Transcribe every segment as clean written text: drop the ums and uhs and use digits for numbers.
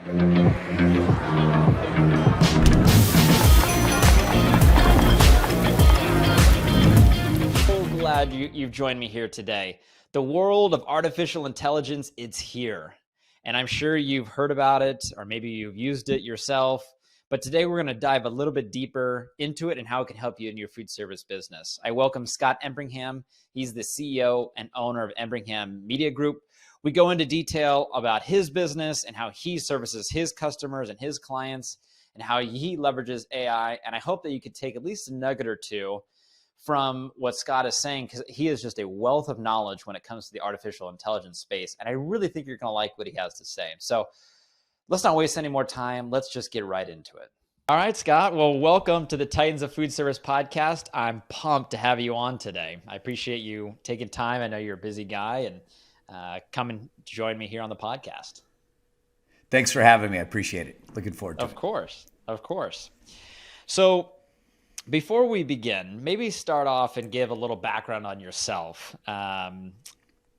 So glad you've joined me here today. The world of artificial intelligence, it's here. And I'm sure you've heard about it, or maybe you've used it yourself. But today we're going to dive a little bit deeper into it and how it can help you in your food service business. I welcome Scott Embringham. He's the CEO and owner of Embringham Media Group. We go into detail about his business and how he services his customers and his clients and how he leverages AI. And I hope that you could take at least a nugget or two from what Scott is saying, because he is just a wealth of knowledge when it comes to the artificial intelligence space. And I really think you're going to like what he has to say. So let's not waste any more time. Let's just get right into it. All right, Scott. Well, welcome to the Titans of Food Service podcast. I'm pumped to have you on today. I appreciate you taking time. I know you're a busy guy, and come and join me here on the podcast. Thanks for having me. I appreciate it. Looking forward to it. Of course. So before we begin, maybe start off and give a little background on yourself.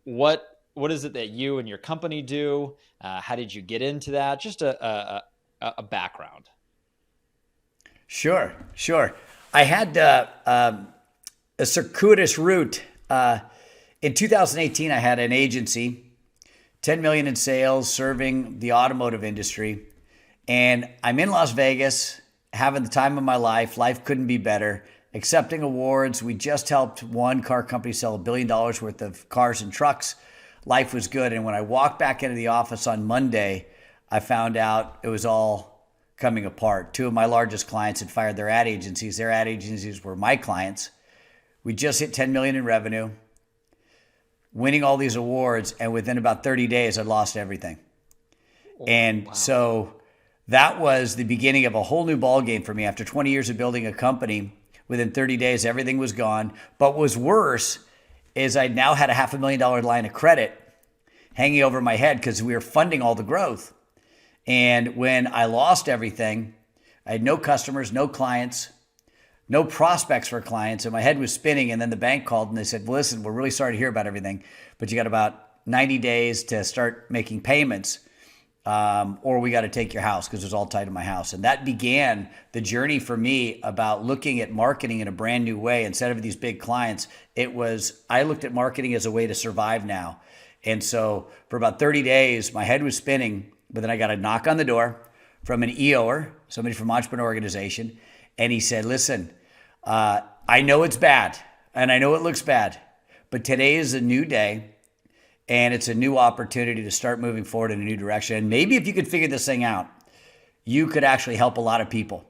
What is it that you and your company do? How did you get into that? Just a background. Sure. I had a circuitous route. In 2018, I had an agency, $10 million in sales, serving the automotive industry. And I'm in Las Vegas, having the time of my life. Life couldn't be better. Accepting awards. We just helped one car company sell $1 billion worth of cars and trucks. Life was good. And when I walked back into the office on Monday, I found out it was all coming apart. Two of my largest clients had fired their ad agencies. Their ad agencies were my clients. We just hit 10 million in revenue, winning all these awards. And within about 30 days, I'd lost everything. So that was the beginning of a whole new ballgame for me. After 20 years of building a company, within 30 days, everything was gone. But what was worse is I now had a $500,000 line of credit hanging over my head because we were funding all the growth. And when I lost everything, I had no customers, no clients, no prospects for clients, and my head was spinning. And then the bank called and they said, well, listen, we're really sorry to hear about everything, but you got about 90 days to start making payments, or we got to take your house because it was all tied to my house. And that began the journey for me about looking at marketing in a brand new way. Instead of these big clients, I looked at marketing as a way to survive now. And so for about 30 days, my head was spinning, but then I got a knock on the door from an EOer, somebody from Entrepreneur Organization. And he said, listen, I know it's bad and I know it looks bad, but today is a new day. And it's a new opportunity to start moving forward in a new direction. And maybe if you could figure this thing out, you could actually help a lot of people.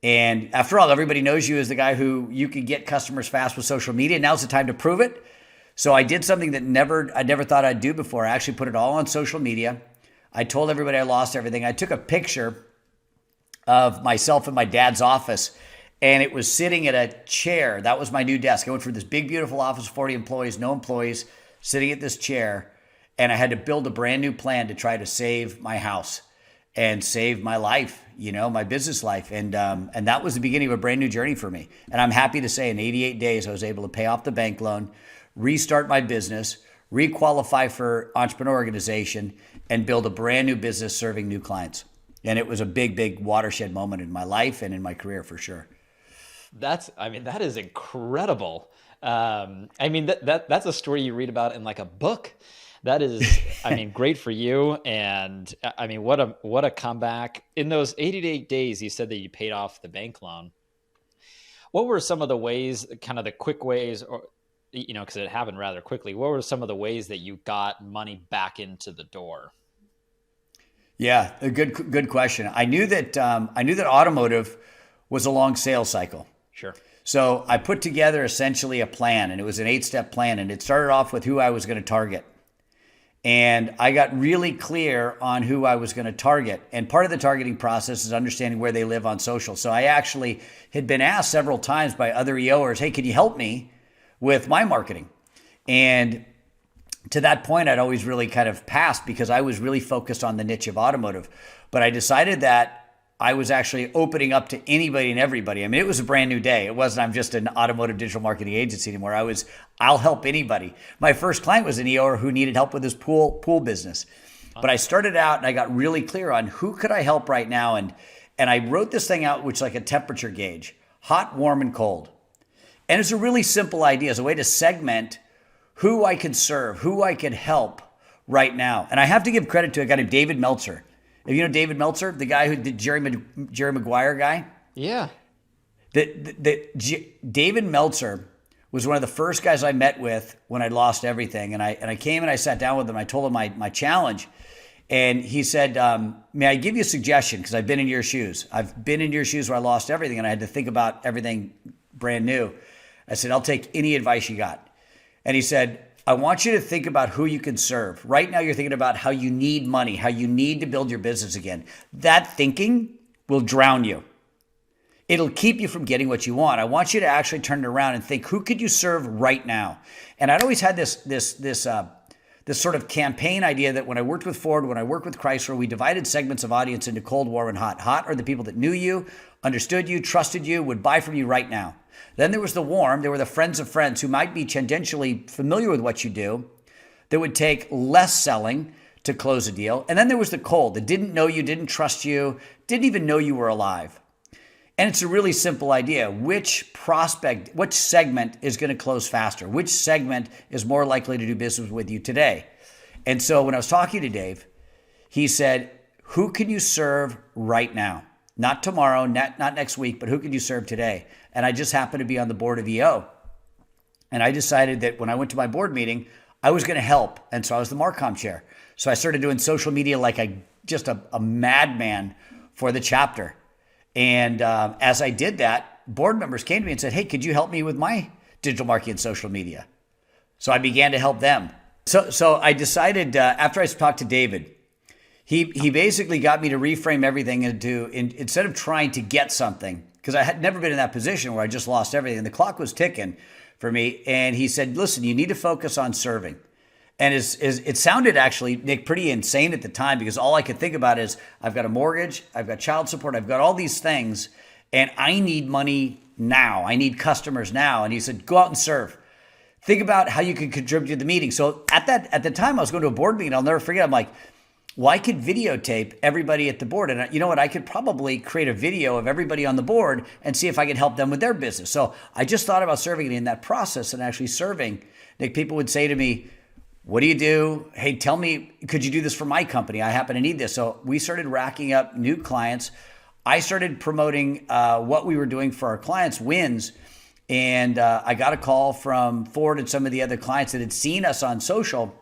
And after all, everybody knows you as the guy who you can get customers fast with social media. Now's the time to prove it. So I did something that I never thought I'd do before. I actually put it all on social media. I told everybody I lost everything. I took a picture of myself in my dad's office, and it was sitting at a chair. That was my new desk. I went from this big, beautiful office, 40 employees, no employees, sitting at this chair, and I had to build a brand new plan to try to save my house and save my life, my business life. And that was the beginning of a brand new journey for me. And I'm happy to say in 88 days, I was able to pay off the bank loan, restart my business, requalify for Entrepreneur Organization, and build a brand new business serving new clients. And it was a big, big watershed moment in my life and in my career for sure. That is incredible. That's a story you read about in like a book. That is, great for you. And what a comeback. In those 88 days, you said that you paid off the bank loan. What were some of the ways, kind of the quick ways, or, because it happened rather quickly, what were some of the ways that you got money back into the door? Yeah, a good question. I knew that automotive was a long sales cycle. Sure. So I put together essentially a plan, and it was an 8-step plan, and it started off with who I was going to target. And I got really clear on who I was going to target. And part of the targeting process is understanding where they live on social. So I actually had been asked several times by other EOers, hey, can you help me with my marketing? And to that point, I'd always really kind of passed because I was really focused on the niche of automotive. But I decided that I was actually opening up to anybody and everybody. I mean, it was a brand new day. It wasn't I'm just an automotive digital marketing agency anymore. I'll help anybody. My first client was an EOer who needed help with his pool business. But I started out and I got really clear on who could I help right now. And I wrote this thing out, which is like a temperature gauge, hot, warm, and cold. And it's a really simple idea. It's a way to segment who I could serve, who I could help right now. And I have to give credit to a guy named David Meltzer. If you know David Meltzer, the guy who did Jerry Maguire guy? Yeah. David Meltzer was one of the first guys I met with when I lost everything. And I came and I sat down with him. I told him my challenge. And he said, may I give you a suggestion? Because I've been in your shoes. I've been in your shoes where I lost everything and I had to think about everything brand new. I said, I'll take any advice you got. And he said, I want you to think about who you can serve. Right now, you're thinking about how you need money, how you need to build your business again. That thinking will drown you. It'll keep you from getting what you want. I want you to actually turn it around and think, who could you serve right now? And I'd always had this sort of campaign idea that when I worked with Ford, when I worked with Chrysler, we divided segments of audience into cold, warm, and hot. Hot are the people that knew you, understood you, trusted you, would buy from you right now. Then there was the warm. There were the friends of friends who might be tangentially familiar with what you do, that would take less selling to close a deal. And then there was the cold that didn't know you, didn't trust you, didn't even know you were alive. And it's a really simple idea. Which segment is going to close faster? Which segment is more likely to do business with you today? And so when I was talking to Dave, he said, who can you serve right now? Not tomorrow, not next week, but who can you serve today? And I just happened to be on the board of EO. And I decided that when I went to my board meeting, I was going to help. And so I was the Marcom chair. So I started doing social media like just a madman for the chapter. And as I did that, board members came to me and said, hey, could you help me with my digital marketing and social media? So I began to help them. So I decided after I talked to David, he basically got me to reframe everything instead of trying to get something, because I had never been in that position where I just lost everything. The clock was ticking for me. And he said, listen, you need to focus on serving. And it sounded actually, Nick, pretty insane at the time, because all I could think about is I've got a mortgage, I've got child support, I've got all these things, and I need money now. I need customers now. And he said, go out and serve. Think about how you could contribute to the meeting. So at the time I was going to a board meeting, I'll never forget. I'm like, well, I could videotape everybody at the board. And you know what? I could probably create a video of everybody on the board and see if I could help them with their business. So I just thought about serving, and in that process and actually serving, Nick, people would say to me, what do you do? Hey, tell me, could you do this for my company? I happen to need this. So we started racking up new clients. I started promoting what we were doing for our clients' wins. And I got a call from Ford and some of the other clients that had seen us on social.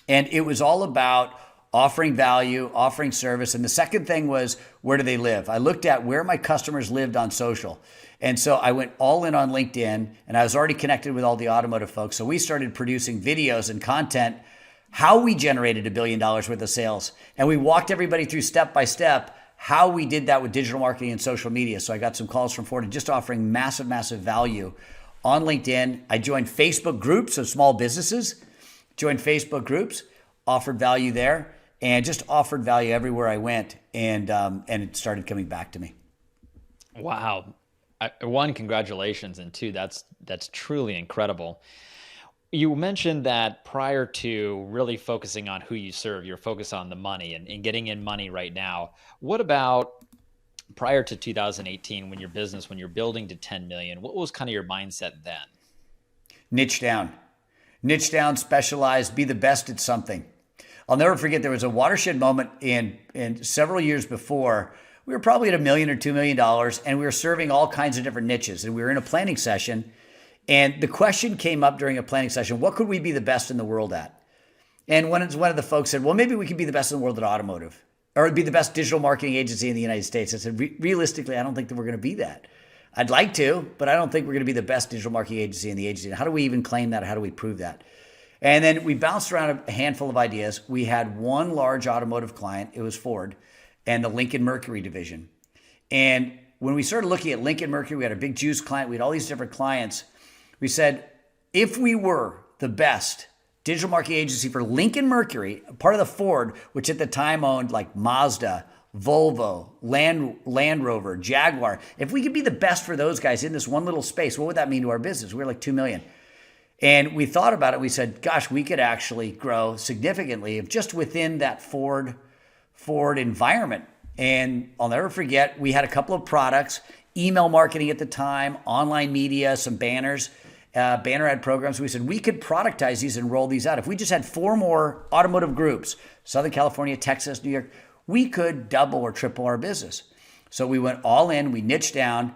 And it was all about offering value, offering service. And the second thing was, where do they live? I looked at where my customers lived on social. And so I went all in on LinkedIn, and I was already connected with all the automotive folks. So we started producing videos and content, how we generated $1 billion worth of sales. And we walked everybody through step by step how we did that with digital marketing and social media. So I got some calls from Ford and just offering massive, massive value on LinkedIn. I joined Facebook groups of small businesses, joined Facebook groups, offered value there, and just offered value everywhere I went. And it started coming back to me. Wow. One, congratulations. And two, that's truly incredible. You mentioned that prior to really focusing on who you serve, you're focused on the money and getting in money right now. What about prior to 2018, when you're building to 10 million, what was kind of your mindset then? Niche down, specialize, be the best at something. I'll never forget, there was a watershed moment in several years before. We were probably at $1 million or $2 million, and we were serving all kinds of different niches. And we were in a planning session, and the question came up during a planning session, what could we be the best in the world at? And one of the folks said, well, maybe we could be the best in the world at automotive, or be the best digital marketing agency in the United States. I said, realistically, I don't think that we're going to be that. I'd like to, but I don't think we're going to be the best digital marketing agency in the agency. How do we even claim that? How do we prove that? And then we bounced around a handful of ideas. We had one large automotive client. It was Ford and the Lincoln Mercury division. And when we started looking at Lincoln Mercury, we had a big juice client. We had all these different clients. We said, if we were the best digital marketing agency for Lincoln Mercury, part of the Ford, which at the time owned like Mazda, Volvo, Land Rover, Jaguar, if we could be the best for those guys in this one little space, what would that mean to our business? We were like 2 million. And we thought about it. We said, gosh, we could actually grow significantly if just within that Ford environment. And I'll never forget, we had a couple of products, email marketing at the time, online media, some banners, banner ad programs. We said we could productize these and roll these out. If we just had 4 more automotive groups, Southern California, Texas, New York, we could double or triple our business. So we went all in, we niched down.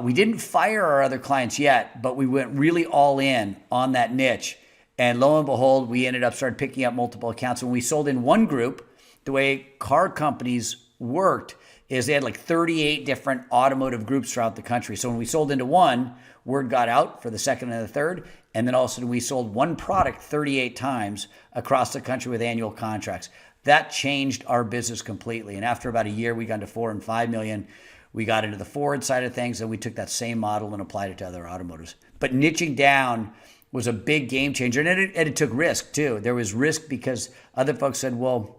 We didn't fire our other clients yet, but we went really all in on that niche. And lo and behold, we started picking up multiple accounts. When we sold in one group, the way car companies worked is they had like 38 different automotive groups throughout the country. So when we sold into one, word got out for the second and the third. And then all of a sudden we sold one product 38 times across the country with annual contracts. That changed our business completely. And after about a year, we got to 4 and 5 million. We got into the Ford side of things, and we took that same model and applied it to other automotives. But niching down was a big game changer, and it took risk too. There was risk because other folks said, well,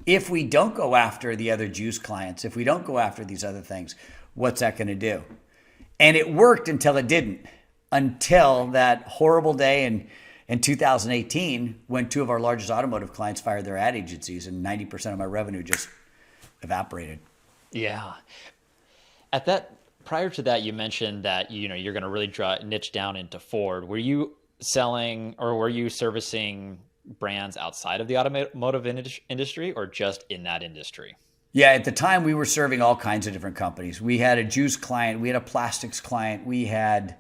if we don't go after the other juice clients, if we don't go after these other things, what's that going to do? And it worked until it didn't, until that horrible day in 2018 when 2 of our largest automotive clients fired their ad agencies and 90% of my revenue just evaporated. Yeah. Prior to that, you mentioned that, you're going to really niche down into Ford. Were you selling or were you servicing brands outside of the automotive industry or just in that industry? Yeah, at the time we were serving all kinds of different companies. We had a juice client, we had a plastics client, we had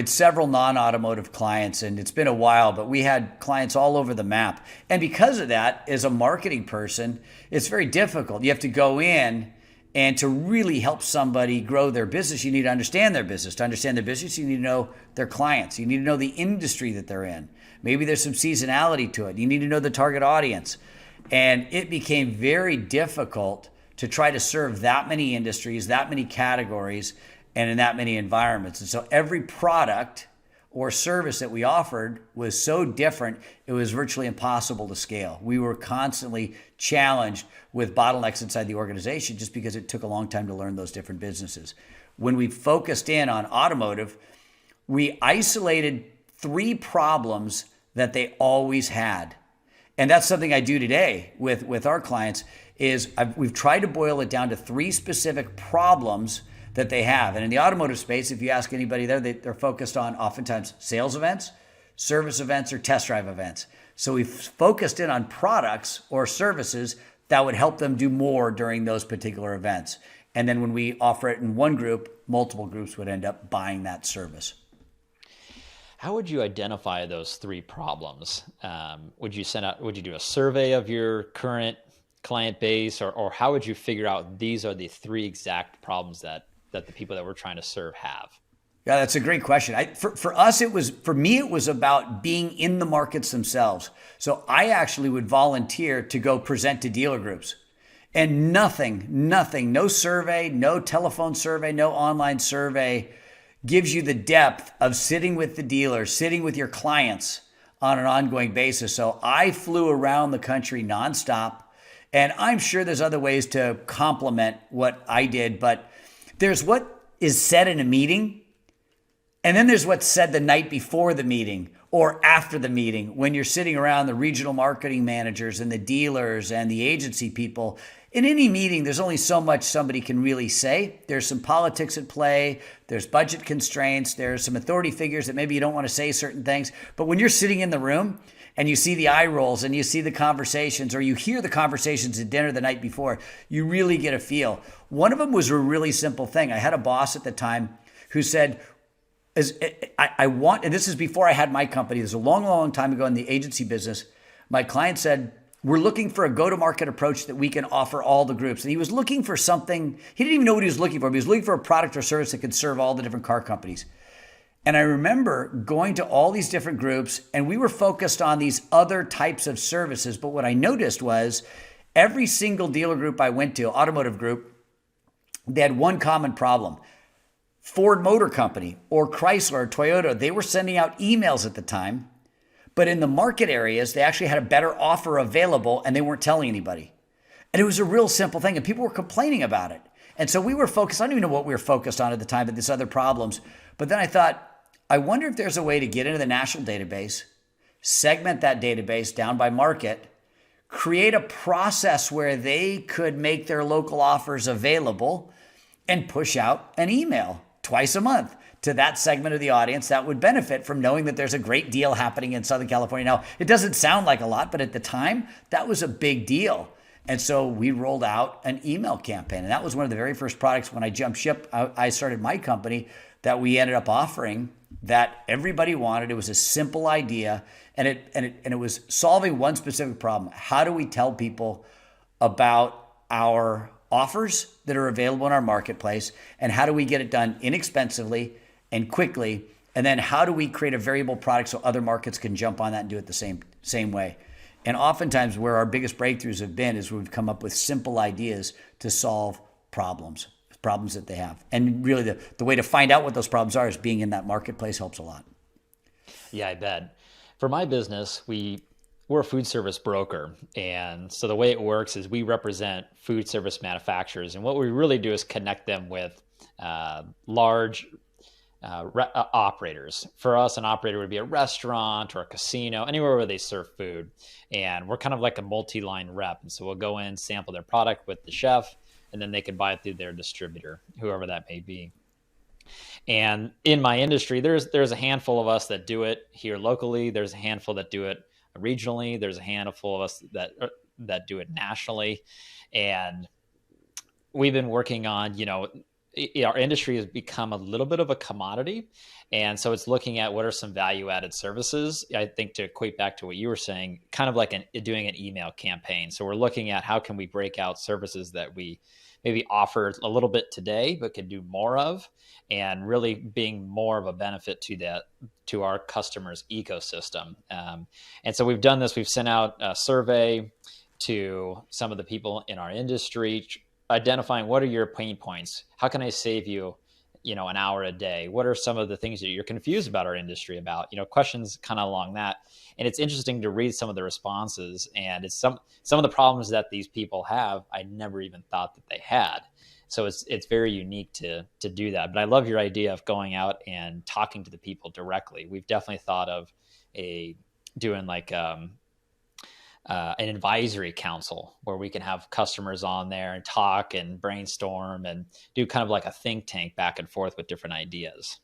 several non-automotive clients, and it's been a while, but we had clients all over the map. And because of that, as a marketing person, it's very difficult. You have to go in, and to really help somebody grow their business, you need to understand their business. To understand their business, you need to know their clients. You need to know the industry that they're in. Maybe there's some seasonality to it. You need to know the target audience. And it became very difficult to try to serve that many industries, that many categories, and in that many environments. And so every product or service that we offered was so different, it was virtually impossible to scale. We were constantly challenged with bottlenecks inside the organization just because it took a long time to learn those different businesses. When we focused in on automotive, we isolated 3 problems that they always had. And that's something I do today with our clients is we've tried to boil it down to 3 specific problems that they have. And in the automotive space, if you ask anybody there, they're focused on oftentimes sales events, service events, or test drive events. So we've focused in on products or services that would help them do more during those particular events. And then when we offer it in one group, multiple groups would end up buying that service. How would you identify those 3 problems? Would you do a survey of your current client base, or how would you figure out these are the 3 exact problems that the people that we're trying to serve have? Yeah, that's a great question. For me, it was about being in the markets themselves. So I actually would volunteer to go present to dealer groups. And nothing, no survey, no telephone survey, no online survey gives you the depth of sitting with the dealer, sitting with your clients on an ongoing basis. So I flew around the country nonstop, and I'm sure there's other ways to complement what I did, but there's what is said in a meeting, and then there's what's said the night before the meeting or after the meeting when you're sitting around the regional marketing managers and the dealers and the agency people. In any meeting, there's only so much somebody can really say. There's some politics at play. There's budget constraints. There's some authority figures that maybe you don't want to say certain things. But when you're sitting in the room and you see the eye rolls and you see the conversations or you hear the conversations at dinner the night before, you really get a feel. One of them was a really simple thing. I had a boss at the time who said, I want, and this is before I had my company, this is a long, long time ago in the agency business, my client said, we're looking for a go-to-market approach that we can offer all the groups. And he was looking for something, he didn't even know what he was looking for, but he was looking for a product or service that could serve all the different car companies. And I remember going to all these different groups, and we were focused on these other types of services. But what I noticed was every single dealer group I went to, automotive group, they had one common problem. Ford Motor Company or Chrysler or Toyota, they were sending out emails at the time, but in the market areas, they actually had a better offer available and they weren't telling anybody. And it was a real simple thing, and people were complaining about it. And so we were focused, I don't even know what we were focused on at the time, but these other problems. But then I thought, I wonder if there's a way to get into the national database, segment that database down by market, create a process where they could make their local offers available and push out an email twice a month to that segment of the audience that would benefit from knowing that there's a great deal happening in Southern California. Now, it doesn't sound like a lot, but at the time, that was a big deal. And so we rolled out an email campaign. And that was one of the very first products when I jumped ship. I started my company that we ended up offering that everybody wanted. It was a simple idea, and it was solving one specific problem. How do we tell people about our offers that are available in our marketplace, and how do we get it done inexpensively and quickly? And then how do we create a variable product so other markets can jump on that and do it the same way? And oftentimes where our biggest breakthroughs have been is we've come up with simple ideas to solve problems that they have. And really the way to find out what those problems are is being in that marketplace helps a lot. Yeah, I bet. For my business, we're a food service broker. And so the way it works is we represent food service manufacturers. And what we really do is connect them with large operators. For us, an operator would be a restaurant or a casino, anywhere where they serve food. And we're kind of like a multi-line rep. And so we'll go in, sample their product with the chef, and then they can buy it through their distributor, whoever that may be. And in my industry, there's a handful of us that do it here locally. There's a handful that do it regionally. There's a handful of us that do it nationally. And we've been working on, our industry has become a little bit of a commodity. And so it's looking at what are some value added services. I think to equate back to what you were saying, kind of like doing an email campaign. So we're looking at how can we break out services that we maybe offer a little bit today, but could do more of, and really being more of a benefit to our customers' ecosystem. And so we've done this. We've sent out a survey to some of the people in our industry, identifying what are your pain points? How can I save you, an hour a day? What are some of the things that you're confused about our industry about? Questions kind of along that. And it's interesting to read some of the responses, and it's some of the problems that these people have, I never even thought that they had. So it's very unique to do that. But I love your idea of going out and talking to the people directly. We've definitely thought of doing like an advisory council where we can have customers on there and talk and brainstorm and do kind of like a think tank back and forth with different ideas.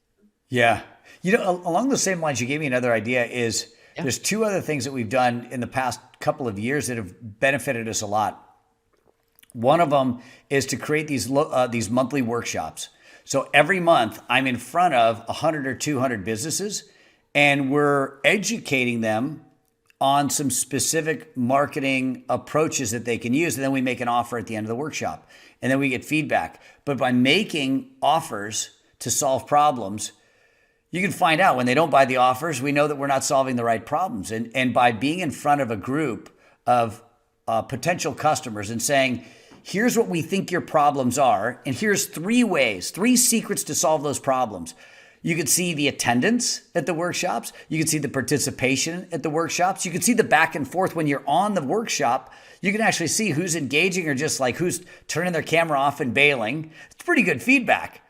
Yeah. Along the same lines, you gave me another idea is there's two other things that we've done in the past couple of years that have benefited us a lot. One of them is to create these monthly workshops. So every month I'm in front of 100 or 200 businesses, and we're educating them on some specific marketing approaches that they can use. And then we make an offer at the end of the workshop, and then we get feedback. But by making offers to solve problems, you can find out when they don't buy the offers, we know that we're not solving the right problems. And by being in front of a group of potential customers and saying, here's what we think your problems are, and here's 3 secrets to solve those problems. You can see the attendance at the workshops. You can see the participation at the workshops. You can see the back and forth when you're on the workshop. You can actually see who's engaging or just like who's turning their camera off and bailing. It's pretty good feedback.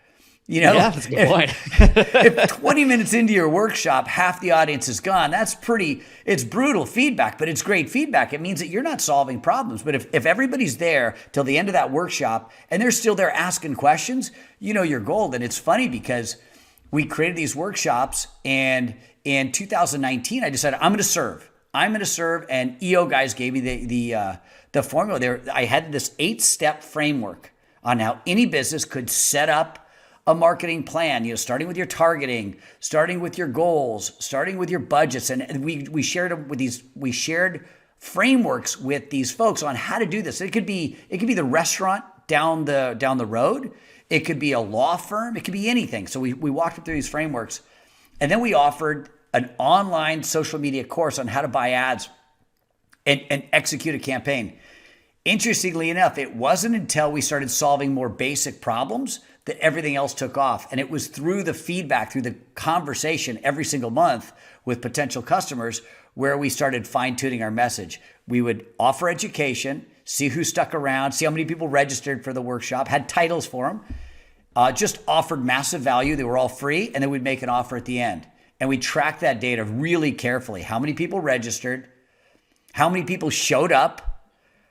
Yeah, that's a good point. If 20 minutes into your workshop, half the audience is gone, it's brutal feedback, but it's great feedback. It means that you're not solving problems. But if everybody's there till the end of that workshop and they're still there asking questions, you're gold. And it's funny because we created these workshops, and in 2019, I decided I'm going to serve. And EO guys gave me the formula there. I had this 8-step framework on how any business could set up a marketing plan, starting with your targeting, starting with your goals, starting with your budgets. And we shared frameworks with these folks on how to do this. It could be the restaurant down the road. It could be a law firm. It could be anything. So we walked them through these frameworks, and then we offered an online social media course on how to buy ads and execute a campaign. Interestingly enough, it wasn't until we started solving more basic problems that everything else took off. And it was through the feedback, through the conversation every single month with potential customers where we started fine-tuning our message. We would offer education, see who stuck around, see how many people registered for the workshop, had titles for them, just offered massive value. They were all free, and then we'd make an offer at the end. And we track that data really carefully. How many people registered? How many people showed up?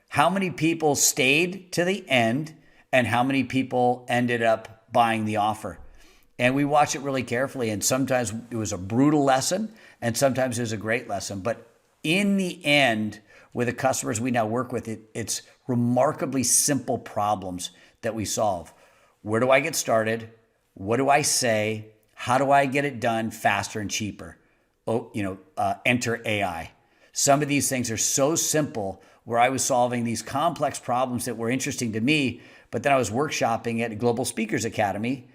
How many people stayed to the end? And how many people ended up buying the offer? And we watch it really carefully. And sometimes it was a brutal lesson, and sometimes it was a great lesson. But in the end, with the customers we now work with, it's remarkably simple problems that we solve. Where do I get started? What do I say? How do I get it done faster and cheaper? Enter AI. Some of these things are so simple where I was solving these complex problems that were interesting to me, but then I was workshopping at Global Speakers Academy,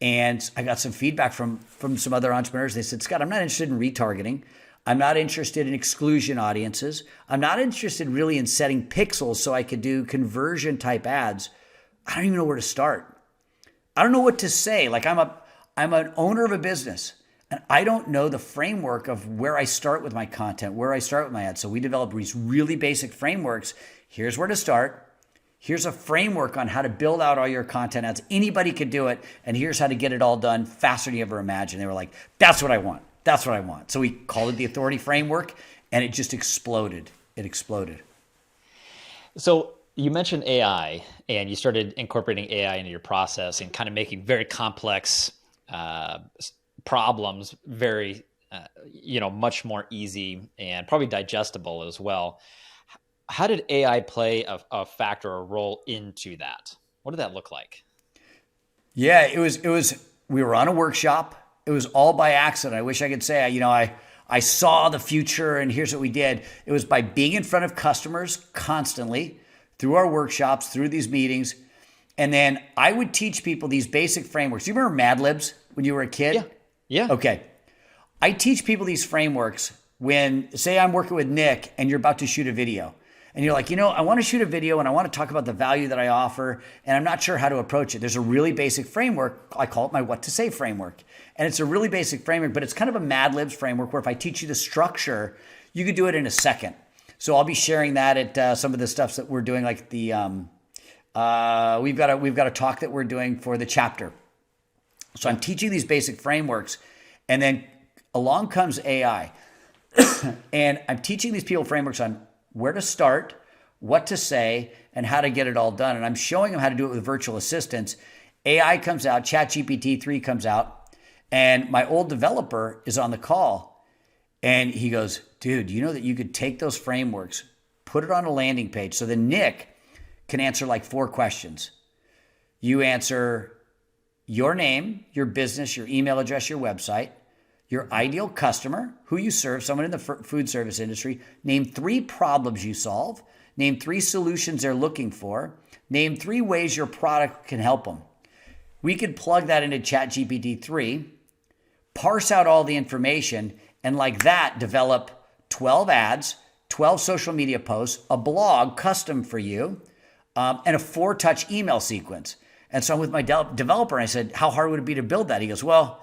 and I got some feedback from some other entrepreneurs. They said, Scott, I'm not interested in retargeting. I'm not interested in exclusion audiences. I'm not interested really in setting pixels so I could do conversion type ads. I don't even know where to start. I don't know what to say. Like I'm an owner of a business, and I don't know the framework of where I start with my content, where I start with my ads. So we developed these really basic frameworks. Here's where to start. Here's a framework on how to build out all your content ads. Anybody could do it. And here's how to get it all done faster than you ever imagined. They were like, that's what I want. That's what I want. So we called it the Authority Framework, and it just exploded. It exploded. So you mentioned AI, and you started incorporating AI into your process and kind of making very complex problems very, much more easy and probably digestible as well. How did AI play a factor or a role into that? What did that look like? Yeah, it was, we were on a workshop. It was all by accident. I wish I could say, I saw the future and here's what we did. It was by being in front of customers constantly through our workshops, through these meetings. And then I would teach people these basic frameworks. You remember Mad Libs when you were a kid? Yeah. Okay. I teach people these frameworks when, say I'm working with Nick and you're about to shoot a video. And you're like, I want to shoot a video and I want to talk about the value that I offer, and I'm not sure how to approach it. There's a really basic framework. I call it my what to say framework. And it's a really basic framework, but it's kind of a Mad Libs framework where if I teach you the structure, you could do it in a second. So I'll be sharing that at some of the stuff that we're doing, like the we've got a talk that we're doing for the chapter. So I'm teaching these basic frameworks, and then along comes AI. And I'm teaching these people frameworks on where to start, what to say, and how to get it all done. And I'm showing them how to do it with virtual assistants. AI comes out, ChatGPT 3 comes out, and my old developer is on the call. And he goes, dude, you know that you could take those frameworks, put it on a landing page. So then Nick can answer like 4 questions. You answer your name, your business, your email address, your website, your ideal customer, who you serve, someone in the food service industry. Name 3 problems you solve. Name 3 solutions they're looking for. Name 3 ways your product can help them. We could plug that into ChatGPT 3, parse out all the information, and like that, develop 12 ads, 12 social media posts, a blog custom for you, and a 4-touch email sequence. And so I'm with my developer, and I said, how hard would it be to build that? He goes, well,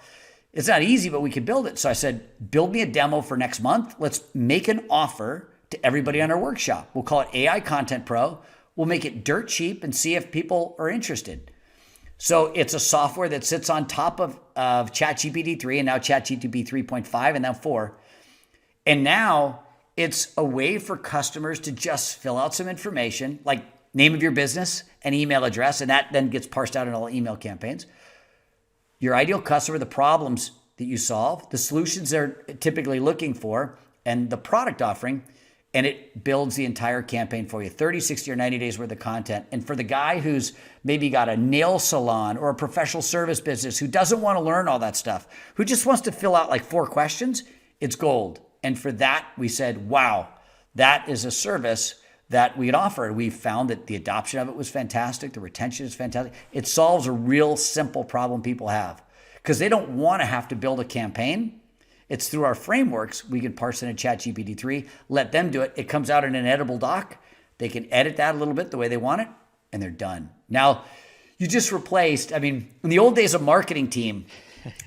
it's not easy, but we could build it. So I said, build me a demo for next month. Let's make an offer to everybody on our workshop. We'll call it AI Content Pro. We'll make it dirt cheap and see if people are interested. So it's a software that sits on top of ChatGPT 3 and now ChatGPT 3.5 and now 4. And now it's a way for customers to just fill out some information, like name of your business and email address, and that then gets parsed out in all email campaigns. Your ideal customer, the problems that you solve, the solutions they're typically looking for, and the product offering, and it builds the entire campaign for you. 30, 60, or 90 days worth of content. And for the guy who's maybe got a nail salon or a professional service business who doesn't want to learn all that stuff, who just wants to fill out like 4 questions, it's gold. And for that, we said, wow, that is a service that we could offer. We found that the adoption of it was fantastic. The retention is fantastic. It solves a real simple problem people have because they don't want to have to build a campaign. It's through our frameworks. We can parse it in ChatGPT 3, let them do it. It comes out in an editable doc. They can edit that a little bit the way they want it, and they're done. Now, you just replaced, in the old days of marketing team,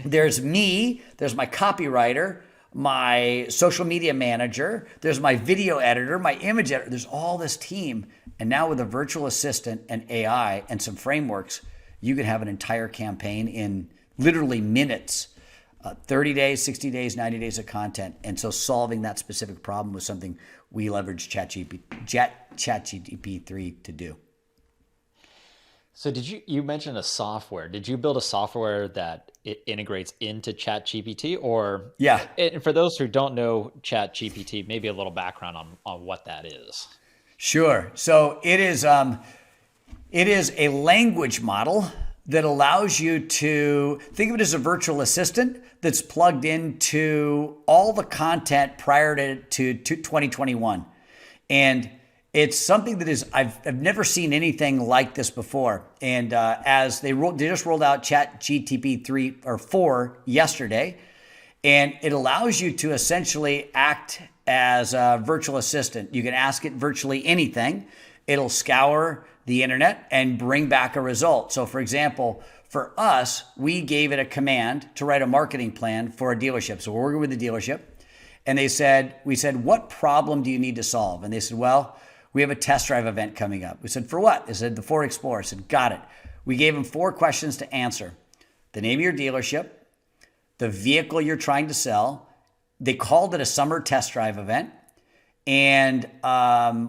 there's me, there's my copywriter, my social media manager, there's my video editor, my image editor, there's all this team. And now with a virtual assistant and AI and some frameworks, you can have an entire campaign in literally minutes 30 days, 60 days, 90 days of content. And so solving that specific problem was something we leveraged ChatGPT-3 to do. So you mentioned a software. Did you build a software that it integrates into ChatGPT, or Yeah. and for those who don't know ChatGPT, maybe a little background on what that is? Sure. So it is a language model that allows you to think of it as a virtual assistant that's plugged into all the content prior to 2021. And it's something that is, I've never seen anything like this before. And as they just rolled out ChatGPT 3 or 4 yesterday, and it allows you to essentially act as a virtual assistant. You can ask it virtually anything. It'll scour the internet and bring back a result. So for example, for us, we gave it a command to write a marketing plan for a dealership. So we're working with the dealership, and we said, what problem do you need to solve? And they said, well, we have a test drive event coming up. We said, for what? They said, the Ford Explorer. I said, got it. We gave them 4 questions to answer. The name of your dealership, the vehicle you're trying to sell. They called it a summer test drive event. And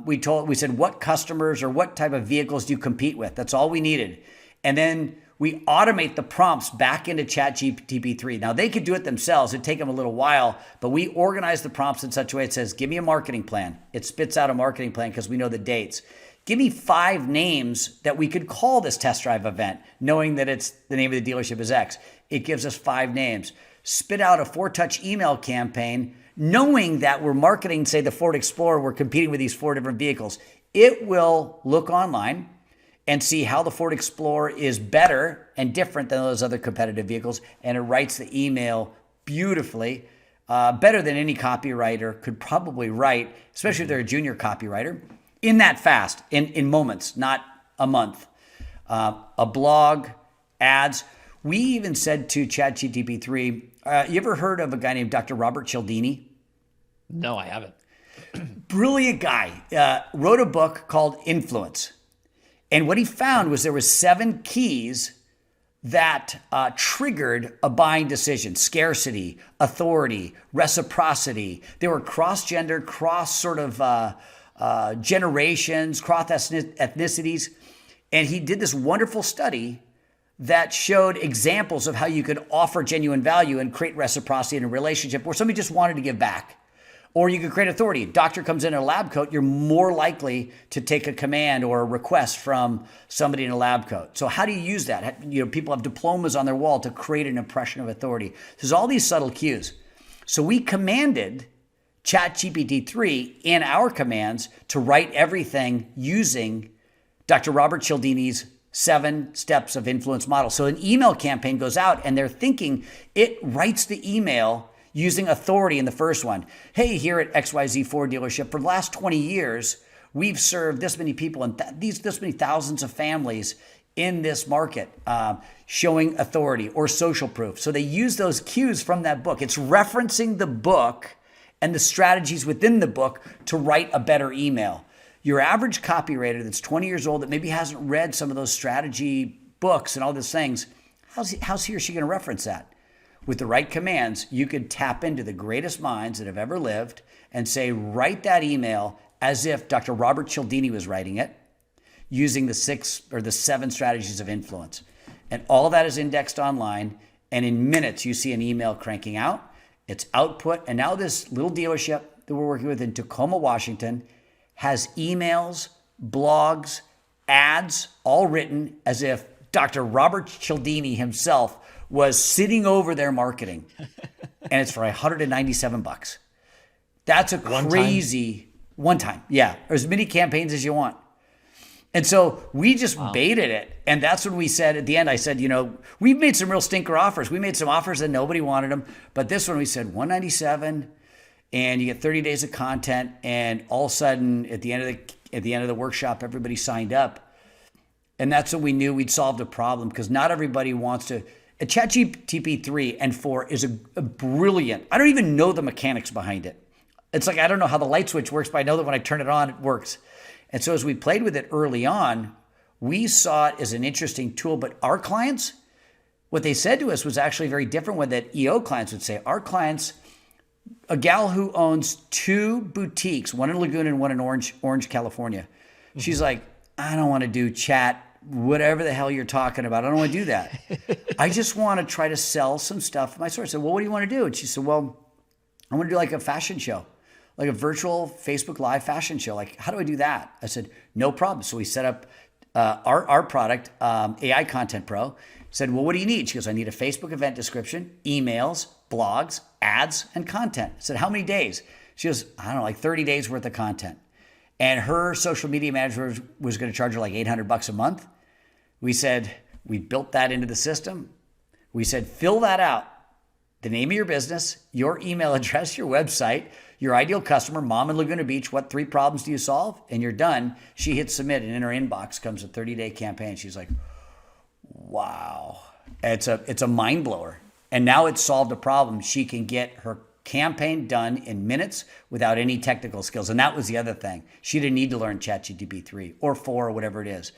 we said, what customers or what type of vehicles do you compete with? That's all we needed. And then we automate the prompts back into ChatGPT 3. Now, they could do it themselves. It'd take them a little while, but we organize the prompts in such a way it says, give me a marketing plan. It spits out a marketing plan because we know the dates. Give me 5 names that we could call this test drive event, knowing that it's the name of the dealership is X. It gives us 5 names. Spit out a 4-touch email campaign, knowing that we're marketing, say, the Ford Explorer, we're competing with these 4 different vehicles. It will look online and see how the Ford Explorer is better and different than those other competitive vehicles. And it writes the email beautifully, better than any copywriter could probably write, especially if they're a junior copywriter, in that fast, in moments, not a month. A blog, ads. We even said to ChatGPT 3, you ever heard of a guy named Dr. Robert Cialdini? No, I haven't. Brilliant guy. Wrote a book called Influence. And what he found was there were 7 keys that triggered a buying decision: scarcity, authority, reciprocity. They were cross-gender, cross sort of generations, cross ethnicities. And he did this wonderful study that showed examples of how you could offer genuine value and create reciprocity in a relationship where somebody just wanted to give back. Or you could create authority. Doctor comes in a lab coat, you're more likely to take a command or a request from somebody in a lab coat. So how do you use that? People have diplomas on their wall to create an impression of authority. There's all these subtle cues. So we commanded ChatGPT 3 in our commands to write everything using Dr. Robert Cialdini's 7 steps of influence model. So an email campaign goes out and they're thinking it writes the email using authority in the first one. Hey, here at XYZ Ford dealership, for the last 20 years, we've served this many people and this many thousands of families in this market, showing authority or social proof. So they use those cues from that book. It's referencing the book and the strategies within the book to write a better email. Your average copywriter that's 20 years old that maybe hasn't read some of those strategy books and all these things, how's he or she going to reference that? With the right commands, you could tap into the greatest minds that have ever lived and say, write that email as if Dr. Robert Cialdini was writing it, using the 6 or the 7 strategies of influence. And all that is indexed online. And in minutes, you see an email cranking out. It's output. And now this little dealership that we're working with in Tacoma, Washington, has emails, blogs, ads, all written as if Dr. Robert Cialdini himself was sitting over their marketing. And it's for $197. That's a crazy one time. Yeah. Or as many campaigns as you want. And so we just baited it. And that's when we said at the end, I said, we've made some real stinker offers. We made some offers that nobody wanted them. But this one we said $197 and you get 30 days of content. And all of a sudden at the end of the workshop, everybody signed up. And that's when we knew we'd solved a problem, because not everybody wants to. ChatGPT 3 and 4 is a brilliant. I don't even know the mechanics behind it. It's like, I don't know how the light switch works, but I know that when I turn it on, it works. And so as we played with it early on, we saw it as an interesting tool, but our clients, What they said to us was actually very different what that EO clients would say. Our clients, a gal who owns 2 boutiques, one in Laguna and one in Orange, California. She's like, I don't want to do chat, whatever the hell you're talking about. I don't want to do that. I just want to try to sell some stuff at my store. I said, well, what do you want to do? And she said, well, I want to do like a fashion show, like a virtual Facebook Live fashion show. Like, how do I do that? I said, no problem. So we set up our product, AI Content Pro. Said, well, what do you need? She goes, I need a Facebook event description, emails, blogs, ads, and content. I said, how many days? She goes, I don't know, like 30 days worth of content. And her social media manager was going to charge her like $800 a month. We said, we built that into the system. We said, fill that out. The name of your business, your email address, your website, your ideal customer, mom in Laguna Beach, what 3 problems do you solve? And you're done. She hits submit, and in her inbox comes a 30-day campaign. She's like, wow, it's a mind blower. And now it's solved a problem. She can get her campaign done in minutes without any technical skills. And that was the other thing. She didn't need to learn ChatGPT 3 or 4 or whatever it is.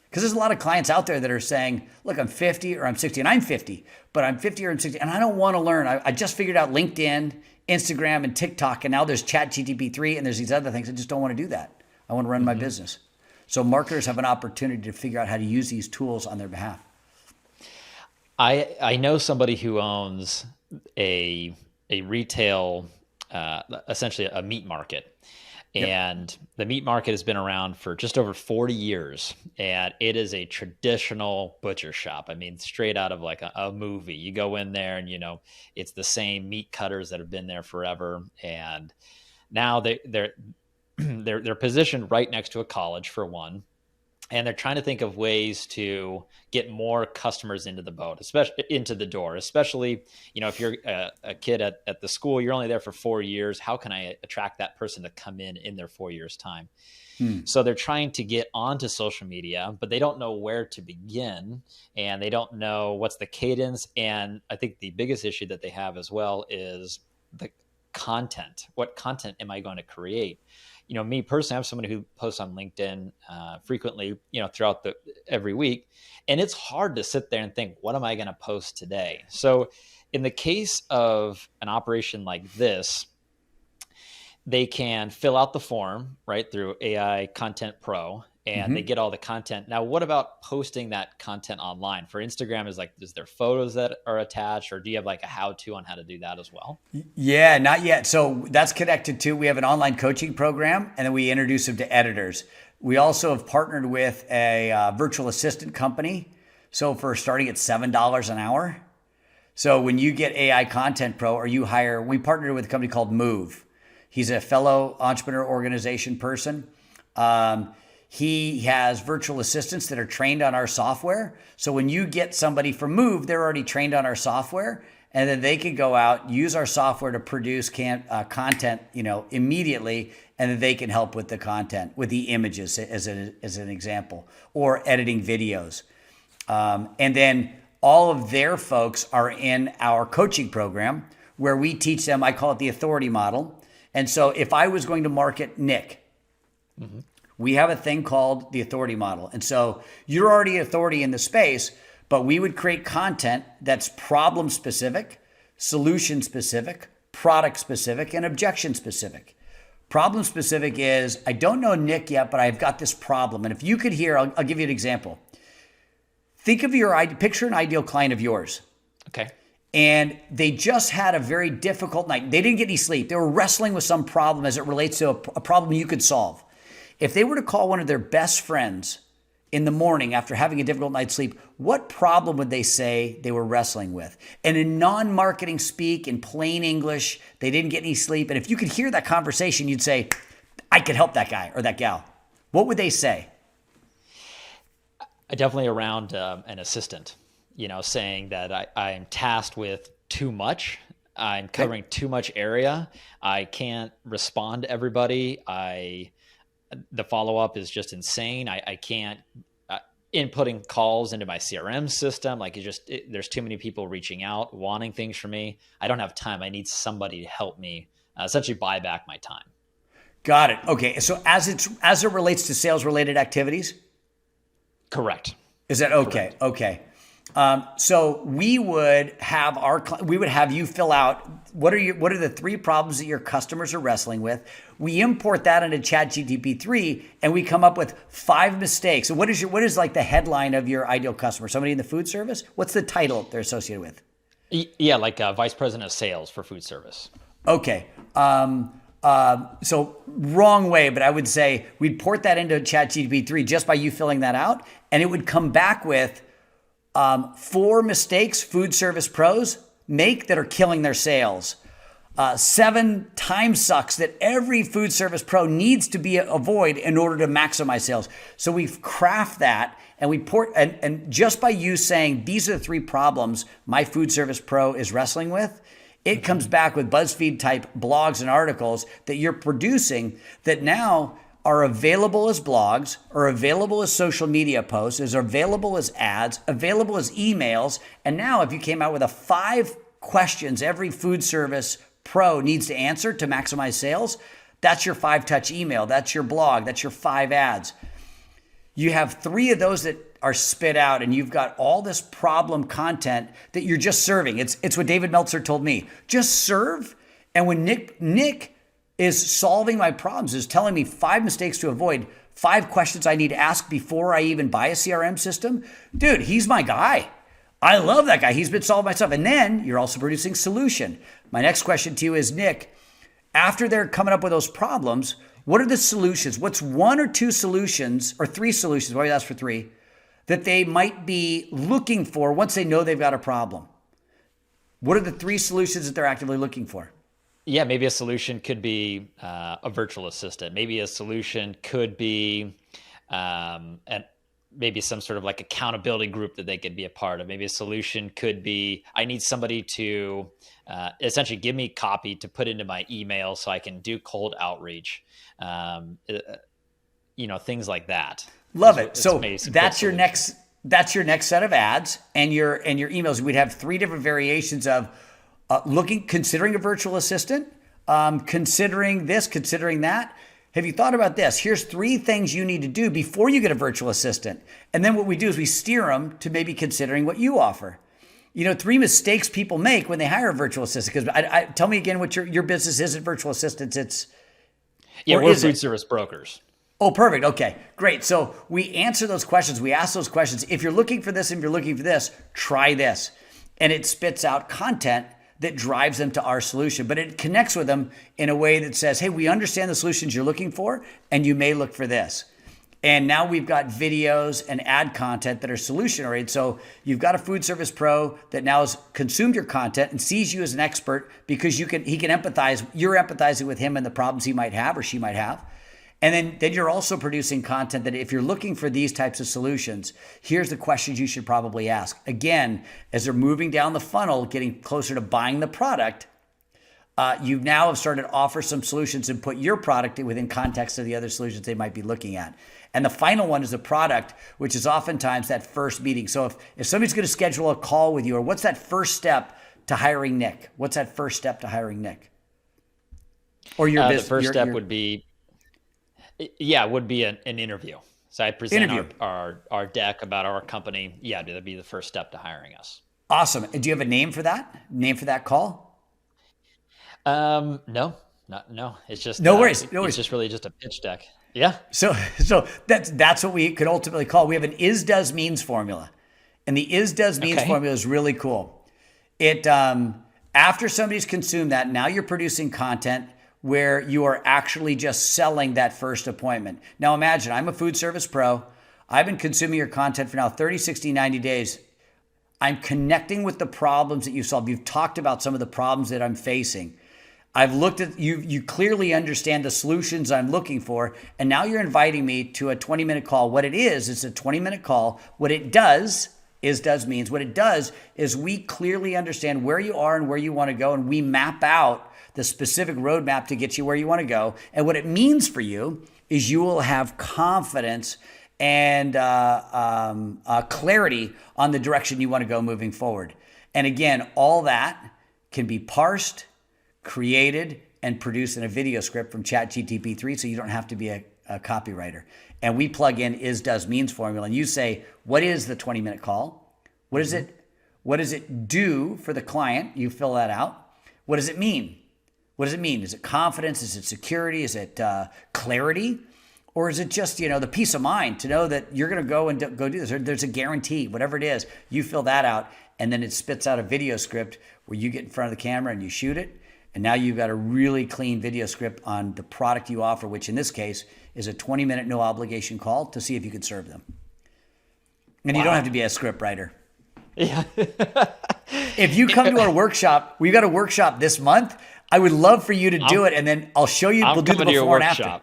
Because there's a lot of clients out there that are saying, look, I'm 50 or I'm 60, and I'm 50, but I'm 50 or I'm 60, and I don't want to learn. I just figured out LinkedIn, Instagram, and TikTok, and now there's ChatGPT 3, and there's these other things. I just don't want to do that. I want to run my business. So marketers have an opportunity to figure out how to use these tools on their behalf. I know somebody who owns a retail, essentially a meat market. And the meat market has been around for just over 40 years. And it is a traditional butcher shop. I mean, straight out of like a movie. You go in there and, it's the same meat cutters that have been there forever. And now they're positioned right next to a college, for one. And they're trying to think of ways to get more customers into the boat, especially into the door, especially, if you're a kid at the school, you're only there for 4 years. How can I attract that person to come in their 4 years' time? So they're trying to get onto social media, but they don't know where to begin, and they don't know what's the cadence. And I think the biggest issue that they have as well is the content. What content am I going to create? Me personally, I'm somebody who posts on LinkedIn frequently, throughout every week. And it's hard to sit there and think, what am I going to post today? So in the case of an operation like this, they can fill out the form, right, through AI Content Pro, and they get all the content. Now, what about posting that content online? For Instagram, is there photos that are attached, or do you have like a how-to on how to do that as well? Yeah, not yet. So that's connected to, we have an online coaching program, and then we introduce them to editors. We also have partnered with a virtual assistant company. So for starting at $7 an hour. So when you get AI Content Pro, or you hire, we partnered with a company called Move. He's a fellow entrepreneur organization person. He has virtual assistants that are trained on our software. So when you get somebody from Move, they're already trained on our software, and then they can go out, use our software to produce content, immediately, and then they can help with the content, with the images as an example, or editing videos. And then all of their folks are in our coaching program, where we teach them, I call it the authority model. And so if I was going to market Nick, we have a thing called the authority model. And so you're already authority in the space, but we would create content that's problem specific, solution specific, product specific, and objection specific. Problem specific is, I don't know Nick yet, but I've got this problem. And if you could hear, I'll give you an example. Think of picture an ideal client of yours. Okay. And they just had a very difficult night. They didn't get any sleep. They were wrestling with some problem as it relates to a problem you could solve. If they were to call one of their best friends in the morning after having a difficult night's sleep, what problem would they say they were wrestling with? And in non-marketing speak, in plain English, they didn't get any sleep. And if you could hear that conversation, you'd say, I could help that guy or that gal. What would they say? Definitely around an assistant, saying that I am tasked with too much. I'm covering too much area. I can't respond to everybody. The follow-up is just insane. I can't inputting calls into my CRM system. There's too many people reaching out, wanting things from me. I don't have time. I need somebody to help me essentially buy back my time. Got it. Okay. So as it relates to sales related activities? Correct. Is that okay? Correct. Okay. So we would have you fill out what are the 3 problems that your customers are wrestling with. We import that into ChatGPT-3 and we come up with 5 mistakes. So what is like the headline of your ideal customer? Somebody in the food service? What's the title they're associated with? Yeah, like vice president of sales for food service. Okay. So wrong way, but I would say we'd port that into ChatGPT-3 just by you filling that out, and it would come back with 4 mistakes food service pros make that are killing their sales. 7 time sucks that every food service pro needs to avoid in order to maximize sales. So we craft that and we and just by you saying these are the 3 problems my food service pro is wrestling with, it comes back with BuzzFeed type blogs and articles that you're producing that now are available as blogs, are available as social media posts, is available as ads, available as emails. And now if you came out with a 5 questions every food service pro needs to answer to maximize sales, that's your 5-touch email, that's your blog, that's your 5 ads. You have 3 of those that are spit out and you've got all this problem content that you're just serving. It's what David Meltzer told me. Just serve. And when Nick is solving my problems, is telling me 5 mistakes to avoid, 5 questions I need to ask before I even buy a CRM system, dude, he's my guy. I love that guy. He's been solving my stuff. And then you're also producing solution. My next question to you is, Nick, after they're coming up with those problems, what are the solutions? What's 1 or 2 solutions or 3 solutions? Why you ask for 3 that they might be looking for once they know they've got a problem? What are the 3 solutions that they're actively looking for? Yeah, maybe a solution could be a virtual assistant. Maybe a solution could be maybe some sort of like accountability group that they could be a part of. Maybe a solution could be, I need somebody to essentially give me copy to put into my email so I can do cold outreach. Things like that. Love it. So that's your next set of ads and your emails. We'd have 3 different variations of considering a virtual assistant, considering this, considering that. Have you thought about this? Here's 3 things you need to do before you get a virtual assistant. And then what we do is we steer them to maybe considering what you offer. 3 mistakes people make when they hire a virtual assistant. Because tell me again what your business isn't virtual assistants. We're food service brokers. Oh, perfect. Okay, great. So we answer those questions. We ask those questions. If you're looking for this, if you're looking for this, try this. And it spits out content that drives them to our solution. But it connects with them in a way that says, hey, we understand the solutions you're looking for, and you may look for this. And now we've got videos and ad content that are solution oriented. So you've got a food service pro that now has consumed your content and sees you as an expert because he can empathize. You're empathizing with him and the problems he might have or she might have. And then you're also producing content that if you're looking for these types of solutions, here's the questions you should probably ask. Again, as they're moving down the funnel, getting closer to buying the product, you now have started to offer some solutions and put your product within context of the other solutions they might be looking at. And the final one is the product, which is oftentimes that first meeting. So if somebody's going to schedule a call with you, or what's that first step to hiring Nick? What's that first step to hiring Nick? Or your business? The first step would be an interview. So I present our deck about our company. Yeah, that'd be the first step to hiring us. Awesome. And do you have a name for that? Name for that call? No. It's just no worries. It's just really just a pitch deck. Yeah. So that's what we could ultimately call. We have an is, does, means formula, and the is, does, means formula is really cool. It after somebody's consumed that, now you're producing content where you are actually just selling that first appointment. Now imagine I'm a food service pro. I've been consuming your content for now 30, 60, 90 days. I'm connecting with the problems that you solved. You've talked about some of the problems that I'm facing. I've looked at you. You clearly understand the solutions I'm looking for. And now you're inviting me to a 20-minute call. What it is, it's a 20-minute call. What it does is does means. What it does is we clearly understand where you are and where you want to go. And we map out the specific roadmap to get you where you want to go. And what it means for you is you will have confidence and clarity on the direction you want to go moving forward. And again, all that can be parsed, created, and produced in a video script from ChatGPT-3, so you don't have to be a copywriter. And we plug in is, does, means formula. And you say, what is the 20-minute call? What does it do for the client? You fill that out. What does it mean? What does it mean? Is it confidence? Is it security? Is it clarity? Or is it just, the peace of mind to know that you're going to go and go do this? Or there's a guarantee, whatever it is, you fill that out, and then it spits out a video script where you get in front of the camera and you shoot it. And now you've got a really clean video script on the product you offer, which in this case is a 20-minute no obligation call to see if you can serve them. And you don't have to be a script writer. Yeah. If you come to our workshop, we've got a workshop this month. I would love for you to do it, and then I'll show you. We'll do the before and after.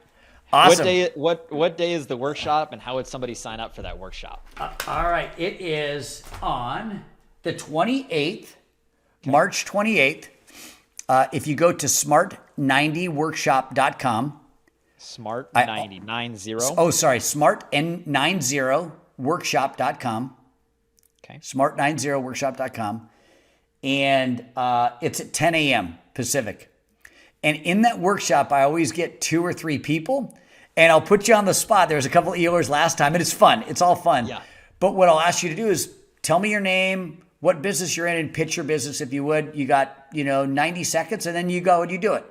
Awesome. What day is the workshop, and how would somebody sign up for that workshop? All right. It is on the 28th, March 28th. If you go to smart90workshop.com. Smart90. Oh, sorry. Smart90workshop.com. Okay. Smart90workshop.com. And it's at 10 a.m. Pacific. And in that workshop, I always get 2 or 3 people, and I'll put you on the spot. There was a couple of EOers last time, and it's fun. It's all fun. Yeah. But what I'll ask you to do is tell me your name, what business you're in, and pitch your business if you would. You got, 90 seconds, and then you go and you do it.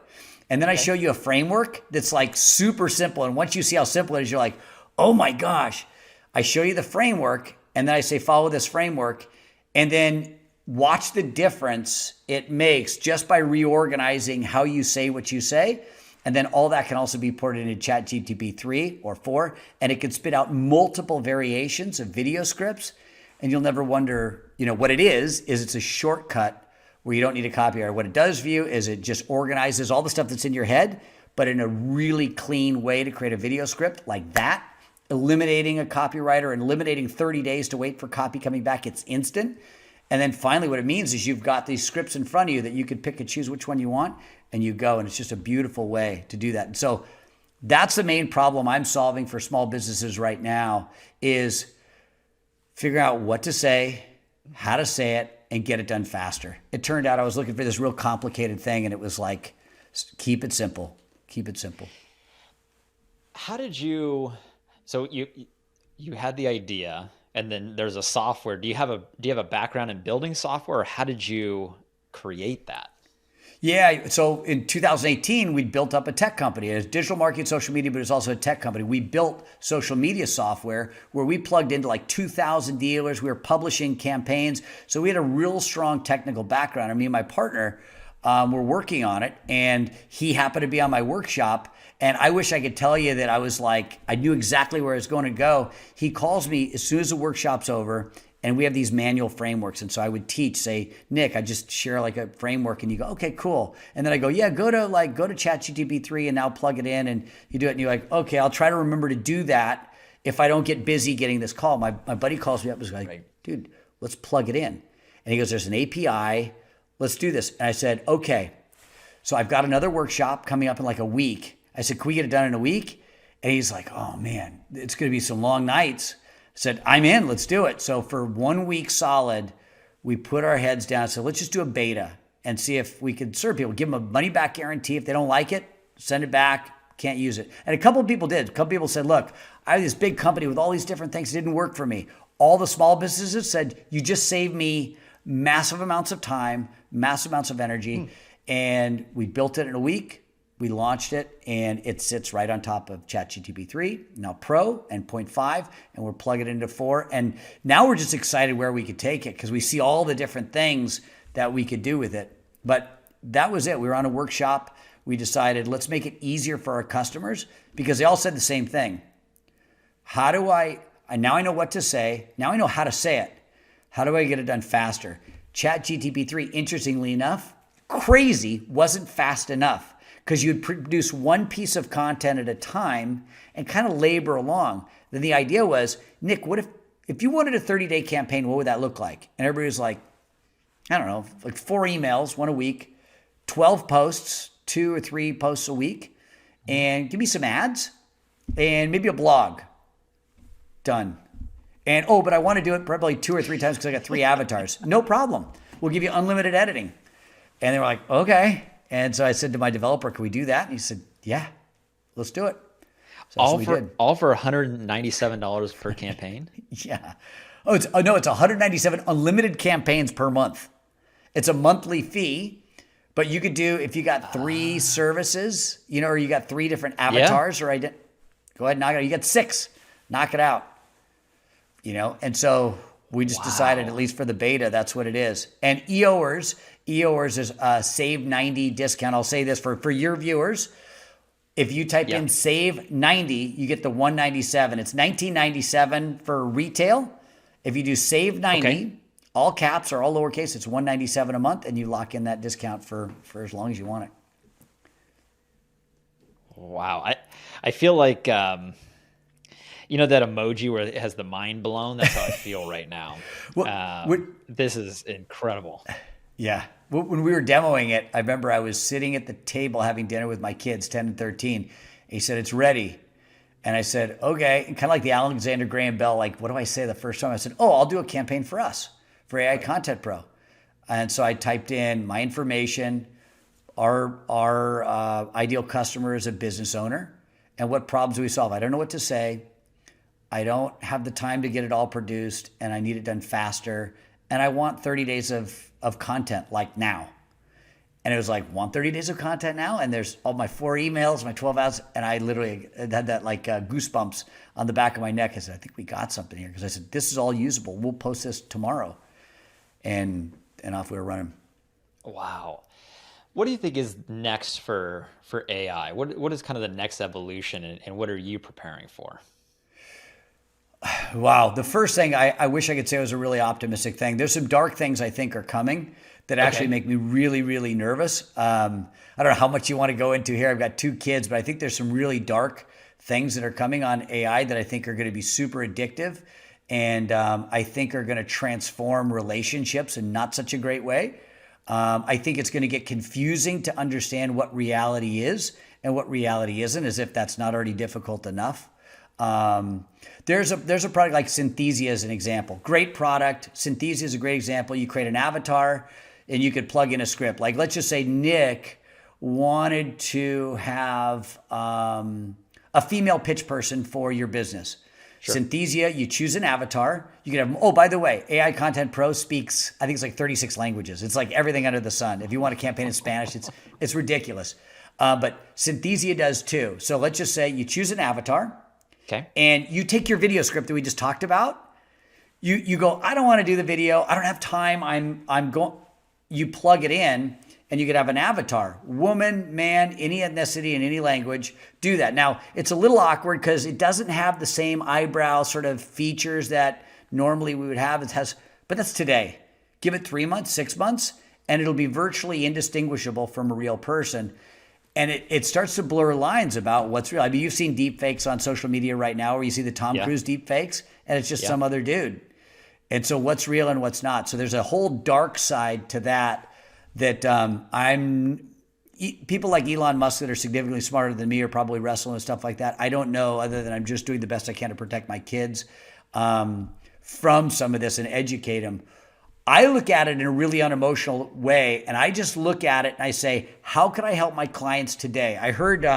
And then I show you a framework that's like super simple. And once you see how simple it is, you're like, oh my gosh. I show you the framework, and then I say, follow this framework, and then watch the difference it makes just by reorganizing how you say what you say. And then all that can also be ported into ChatGPT 3 or 4, and it can spit out multiple variations of video scripts. And you'll never wonder, what it is it's a shortcut where you don't need a copywriter. What it does for you is it just organizes all the stuff that's in your head, but in a really clean way to create a video script like that, eliminating a copywriter and eliminating 30 days to wait for copy coming back. It's instant. And then finally, what it means is you've got these scripts in front of you that you can pick and choose which one you want, and you go, and it's just a beautiful way to do that. And so that's the main problem I'm solving for small businesses right now is figuring out what to say, how to say it, and get it done faster. It turned out I was looking for this real complicated thing, and it was like, keep it simple. Keep it simple. How did you, so you had the idea, and then there's a software. Do you have a background in building software, or how did you create that? Yeah, so in 2018, we built up a tech company. It was digital marketing, social media, but it was also a tech company. We built social media software where we plugged into like 2,000 dealers. We were publishing campaigns. So we had a real strong technical background. Me and my partner were working on it, and he happened to be on my workshop. And I wish I could tell you that I was like, I knew exactly where it was going to go. He calls me as soon as the workshop's over, and we have these manual frameworks. And so I would say, Nick, I just share like a framework, and you go, okay, cool. And then I go, yeah, go to ChatGPT 3 and now plug it in, and you do it. And you're like, okay, I'll try to remember to do that if I don't get busy getting this call. My buddy calls me up and is like, dude, let's plug it in. And he goes, there's an API. Let's do this. And I said, okay. So I've got another workshop coming up in like a week. I said, can we get it done in a week? And he's like, oh man, it's going to be some long nights. I said, I'm in, let's do it. So for 1 week solid, we put our heads down and said, let's just do a beta and see if we could serve people. Give them a money back guarantee. If they don't like it, send it back, can't use it. And a couple of people did. A couple of people said, look, I have this big company with all these different things. It didn't work for me. All the small businesses said, you just saved me massive amounts of time, massive amounts of energy. And we built it in a week. We launched it, and it sits right on top of ChatGPT 3, now Pro and 0.5, and we're plugging it into 4. And now we're just excited where we could take it because we see all the different things that we could do with it. But that was it. We were on a workshop. We decided, let's make it easier for our customers because they all said the same thing. Now I know what to say. Now I know how to say it. How do I get it done faster? ChatGPT 3, interestingly enough, crazy, wasn't fast enough. Because you'd produce one piece of content at a time and kind of labor along. Then the idea was, Nick, what if you wanted a 30-day campaign, what would that look like? And everybody was like, I don't know, like 4 emails, 1 a week, 12 posts, 2 or 3 posts a week, and give me some ads and maybe a blog. Done. And, but I want to do it probably 2 or 3 times because I got 3 avatars. No problem. We'll give you unlimited editing. And they were like, okay. And so I said to my developer, can we do that? And he said, yeah, let's do it. So that's what we did. All for $197 per campaign. Yeah. No, it's 197 unlimited campaigns per month. It's a monthly fee, but you could do, if you got 3 services, or you got 3 different avatars, go ahead and knock it out. You got 6, knock it out. And so we just decided, at least for the beta, that's what it is. And EOers is a save 90 discount. I'll say this for your viewers. If you type in save 90, you get the 197. It's $19.97 for retail. If you do save 90, all caps or all lowercase, it's $197 a month, and you lock in that discount for as long as you want it. Wow. I feel like, that emoji where it has the mind blown? That's how I feel right now. This is incredible. Yeah. When we were demoing it, I remember I was sitting at the table having dinner with my kids, 10 and 13. And he said, it's ready. And I said, okay. And kind of like the Alexander Graham Bell, like, what do I say the first time? I said, I'll do a campaign for us, for AI Content Pro. And so I typed in my information, our ideal customer is a business owner, and what problems do we solve? I don't know what to say. I don't have the time to get it all produced, and I need it done faster. And I want 30 days of content, like now. And it was like, want 30 days of content now? And there's all my 4 emails, my 12 hours. And I literally had that like goosebumps on the back of my neck. I said, I think we got something here. Because I said, this is all usable. We'll post this tomorrow. And off we were running. Wow. What do you think is next for AI? What is kind of the next evolution, and what are you preparing for? Wow. The first thing I wish I could say was a really optimistic thing. There's some dark things I think are coming that actually make me really, really nervous. I don't know how much you want to go into here. I've got 2 kids, but I think there's some really dark things that are coming on AI that I think are going to be super addictive, and I think are going to transform relationships in not such a great way. I think it's going to get confusing to understand what reality is and what reality isn't, as if that's not already difficult enough. There's a product like Synthesia as an example. Great product. Synthesia is a great example. You create an avatar and you could plug in a script. Like, let's just say Nick wanted to have a female pitch person for your business. Sure. Synthesia, you choose an avatar. You can have, by the way, AI Content Pro speaks, I think it's like 36 languages. It's like everything under the sun. If you want a campaign in Spanish, it's ridiculous. But Synthesia does too. So let's just say you choose an avatar. Okay. And you take your video script that we just talked about. You go, I don't want to do the video. I don't have time. I'm going. You plug it in, and you could have an avatar, woman, man, any ethnicity in any language. Do that. Now it's a little awkward because it doesn't have the same eyebrow sort of features that normally we would have. It has, but that's today. Give it 3 months, 6 months, and it'll be virtually indistinguishable from a real person. And it starts to blur lines about what's real. I mean, you've seen deep fakes on social media right now where you see the Tom Cruise deep fakes and it's just some other dude. And so what's real and what's not? So there's a whole dark side to that people like Elon Musk that are significantly smarter than me are probably wrestling with stuff like that. I don't know, other than I'm just doing the best I can to protect my kids from some of this and educate them. I look at it in a really unemotional way, and I just look at it and I say, how can I help my clients today? I heard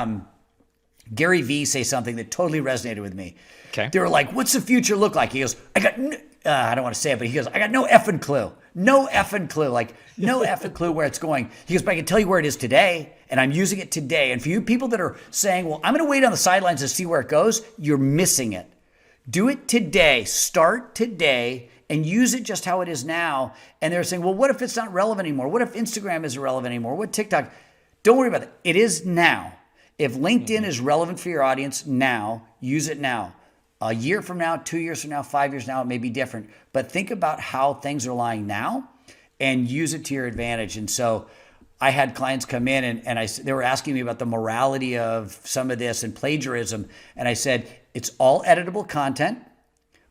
Gary Vee say something that totally resonated with me. Okay. They were like, what's the future look like? He goes, I don't want to say it, but he goes, I got no effing clue. No effing clue. Like, no effing clue where it's going. He goes, but I can tell you where it is today, and I'm using it today. And for you people that are saying, well, I'm going to wait on the sidelines to see where it goes, you're missing it. Do it today. Start today. And use it just how it is now. And they're saying, well, what if it's not relevant anymore? What if Instagram isn't relevant anymore? What TikTok? Don't worry about it. It is now. If LinkedIn is relevant for your audience now, use it now. A year from now, 2 years from now, 5 years now, it may be different. But think about how things are lying now and use it to your advantage. And so I had clients come in and they were asking me about the morality of some of this and plagiarism. And I said, it's all editable content.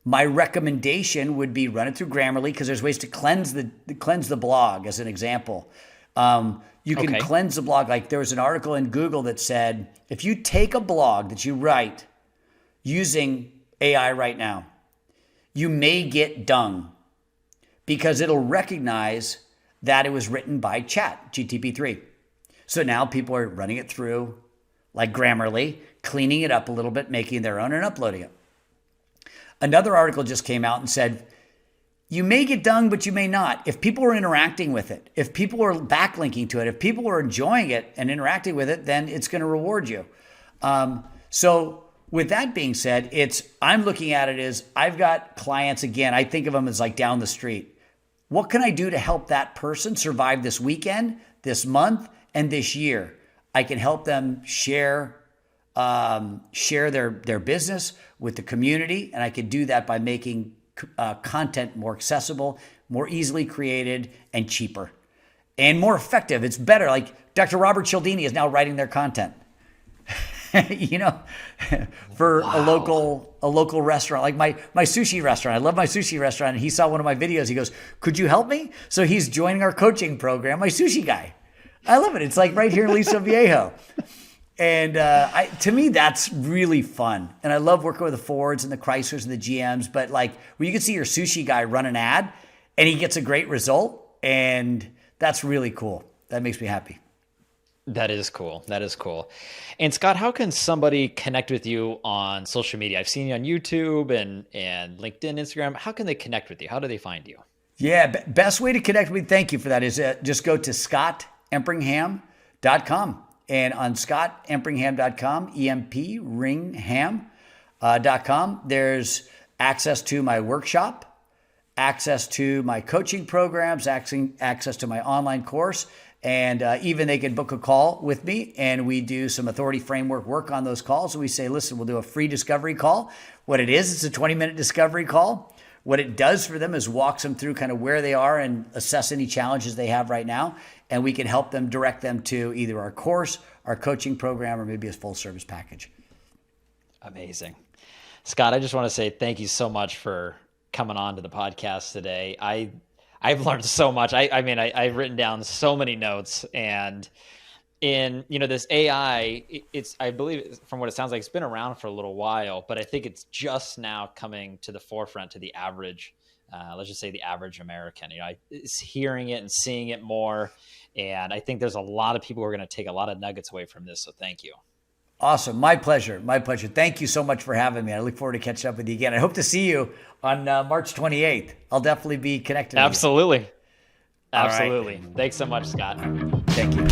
My recommendation would be run it through Grammarly because there's ways to cleanse the blog as an example. You can cleanse the blog. Like there was an article in Google that said, if you take a blog that you write using AI right now, you may get dung because it'll recognize that it was written by Chat, GTP3. So now people are running it through like Grammarly, cleaning it up a little bit, making their own and uploading it. Another article just came out and said, you may get done, but you may not. If people are interacting with it, if people are backlinking to it, if people are enjoying it and interacting with it, then it's going to reward you. So with that being said, I'm looking at it as I've got clients, again, I think of them as like down the street. What can I do to help that person survive this weekend, this month, and this year? I can help them share their business with the community, and I can do that by making content more accessible, more easily created, and cheaper, and more effective. It's better. Like Dr. Robert Cialdini is now writing their content. For a local restaurant, like my sushi restaurant. I love my sushi restaurant. And he saw one of my videos. He goes, could you help me? So he's joining our coaching program, my sushi guy. I love it. It's like right here in Aliso Viejo. And to me, that's really fun. And I love working with the Fords and the Chryslers and the GMs. But like when you can see your sushi guy run an ad and he gets a great result, and that's really cool. That makes me happy. That is cool. That is cool. And Scott, how can somebody connect with you on social media? I've seen you on YouTube and LinkedIn, Instagram. How can they connect with you? How do they find you? Yeah, best way to connect with me, thank you for that, is just go to scottembringham.com. And on scottembringham.com, EMPringham.com, there's access to my workshop, access to my coaching programs, access to my online course. And even they can book a call with me, and we do some authority framework work on those calls. So we say, listen, we'll do a free discovery call. What it is, it's a 20-minute discovery call. What it does for them is walks them through kind of where they are and assess any challenges they have right now. And we can help them, direct them to either our course, our coaching program, or maybe a full service package. Amazing. Scott, I just want to say thank you so much for coming on to the podcast today. I've learned so much. I've written down so many notes, and in this AI, I believe from what it sounds like, it's been around for a little while, but I think it's just now coming to the forefront to the average, let's just say the average American. Is hearing it and seeing it more, and I think there's a lot of people who are going to take a lot of nuggets away from this. So thank you. Awesome. My pleasure. My pleasure. Thank you so much for having me. I look forward to catching up with you again. I hope to see you on March 28th. I'll definitely be connected. Absolutely. With you. Absolutely. Right. Thanks so much, Scott. Thank you.